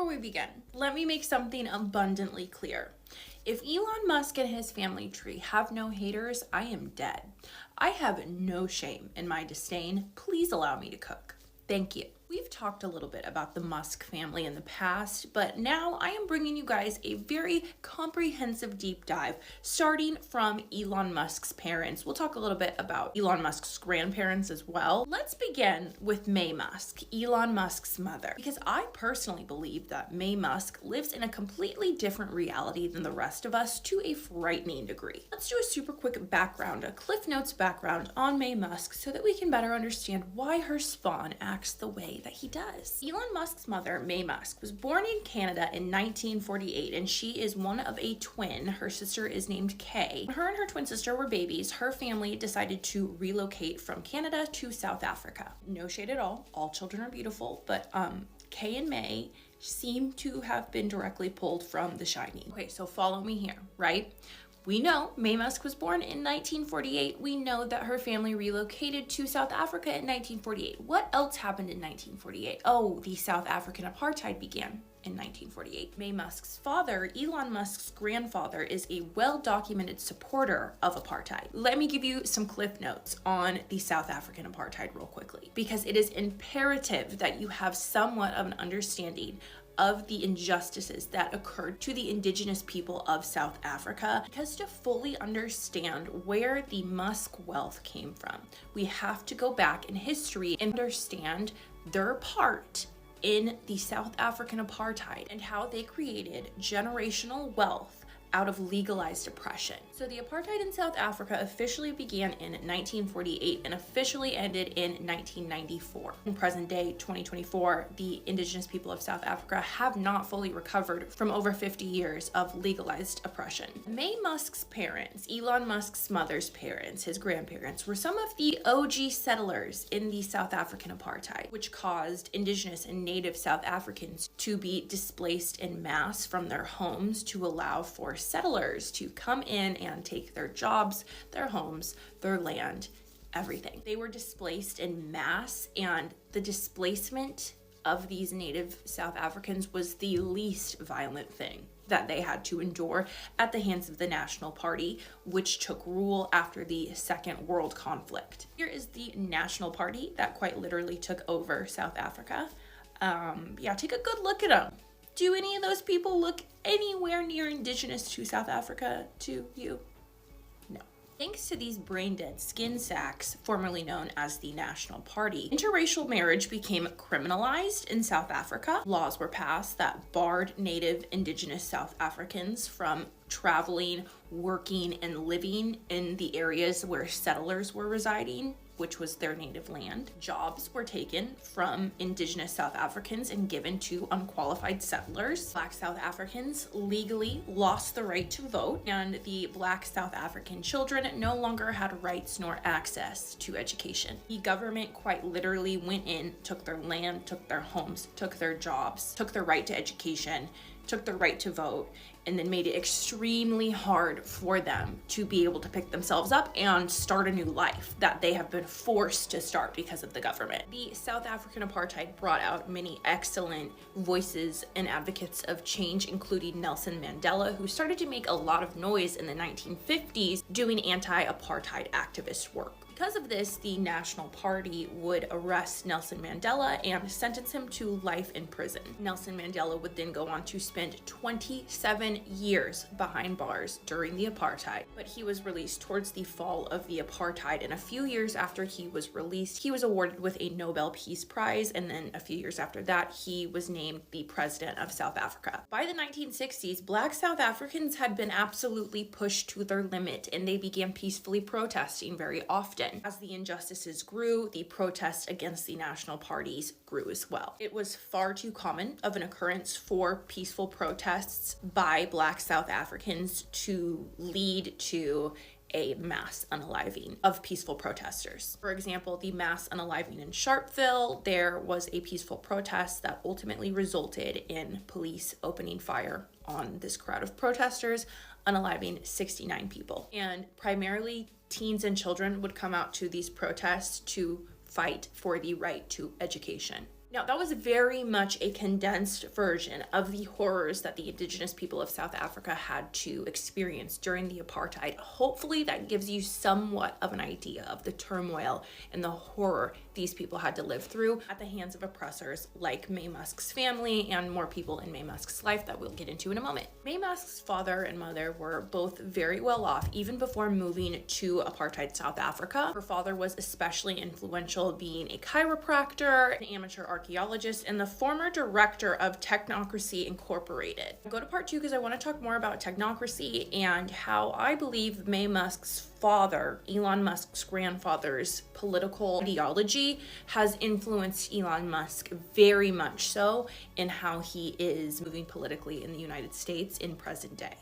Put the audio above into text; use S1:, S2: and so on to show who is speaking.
S1: Before we begin, let me make something abundantly clear. If Elon Musk and his family tree have no haters, I am dead. I have no shame in my disdain. Please allow me to cook. Thank you. We've talked a little bit about the Musk family in the past, but now I am bringing you guys a very comprehensive deep dive, starting from Elon Musk's parents. We'll talk a little bit about Elon Musk's grandparents as well. Let's begin with May Musk, Elon Musk's mother, because I personally believe that May Musk lives in a completely different reality than the rest of us to a frightening degree. Let's do a super quick background, a Cliff Notes background on May Musk so that we can better understand why her spawn acts the way that he does. Elon Musk's mother, May Musk, was born in Canada in 1948, and she is one of a twin. Her sister is named Kay. When her and her twin sister were babies, her family decided to relocate from Canada to South Africa. No shade at all children are beautiful, but Kay and May seem to have been directly pulled from The Shining. Okay, so follow me here, right? We know May Musk was born in 1948. We know that her family relocated to South Africa in 1948. What else happened in 1948? Oh, the South African apartheid began in 1948. May Musk's father, Elon Musk's grandfather, is a well-documented supporter of apartheid. Let me give you some cliff notes on the South African apartheid real quickly, because it is imperative that you have somewhat of an understanding of the injustices that occurred to the indigenous people of South Africa. Because to fully understand where the Musk wealth came from, we have to go back in history and understand their part in the South African apartheid and how they created generational wealth out of legalized oppression. So the apartheid in South Africa officially began in 1948 and officially ended in 1994. In present day, 2024, the indigenous people of South Africa have not fully recovered from over 50 years of legalized oppression. May Musk's parents, Elon Musk's mother's parents, his grandparents, were some of the OG settlers in the South African apartheid, which caused indigenous and native South Africans to be displaced en masse from their homes to allow for settlers to come in and take their jobs, their homes, their land, everything. They were displaced en masse, and the displacement of these native South Africans was the least violent thing that they had to endure at the hands of the National Party, which took rule after the Second World Conflict. Here is the National Party that quite literally took over South Africa. Take a good look at them. Do any of those people look anywhere near indigenous to South Africa to you? No. Thanks to these brain-dead skin sacks, formerly known as the National Party, interracial marriage became criminalized in South Africa. Laws were passed that barred native indigenous South Africans from traveling, working, and living in the areas where settlers were residing, which was their native land. Jobs were taken from indigenous South Africans and given to unqualified settlers. Black South Africans legally lost the right to vote, and the Black South African children no longer had rights nor access to education. The government quite literally went in, took their land, took their homes, took their jobs, took their right to education, took their right to vote, and then made it extremely hard for them to be able to pick themselves up and start a new life that they have been forced to start because of the government. The South African apartheid brought out many excellent voices and advocates of change, including Nelson Mandela, who started to make a lot of noise in the 1950s doing anti-apartheid activist work. Because of this, the National Party would arrest Nelson Mandela and sentence him to life in prison. Nelson Mandela would then go on to spend 27 years behind bars during the apartheid, but he was released towards the fall of the apartheid, and a few years after he was released, he was awarded with a Nobel Peace Prize, and then a few years after that, he was named the president of South Africa. By the 1960s, Black South Africans had been absolutely pushed to their limit, and they began peacefully protesting very often. As the injustices grew, the protests against the national parties grew as well. It was far too common of an occurrence for peaceful protests by Black South Africans to lead to a mass unaliving of peaceful protesters. For example, the mass unaliving in Sharpeville, there was a peaceful protest that ultimately resulted in police opening fire on this crowd of protesters, unaliving 69 people. And primarily teens and children would come out to these protests to fight for the right to education. Now, that was very much a condensed version of the horrors that the indigenous people of South Africa had to experience during the apartheid. Hopefully, that gives you somewhat of an idea of the turmoil and the horror these people had to live through at the hands of oppressors like May Musk's family and more people in May Musk's life that we'll get into in a moment. May Musk's father and mother were both very well off even before moving to apartheid South Africa. Her father was especially influential, being a chiropractor, an amateur archaeologist, and the former director of Technocracy Incorporated. I'll go to part 2 because I want to talk more about technocracy and how I believe May Musk's father, Elon Musk's grandfather's political ideology has influenced Elon Musk very much so in how he is moving politically in the United States in present day.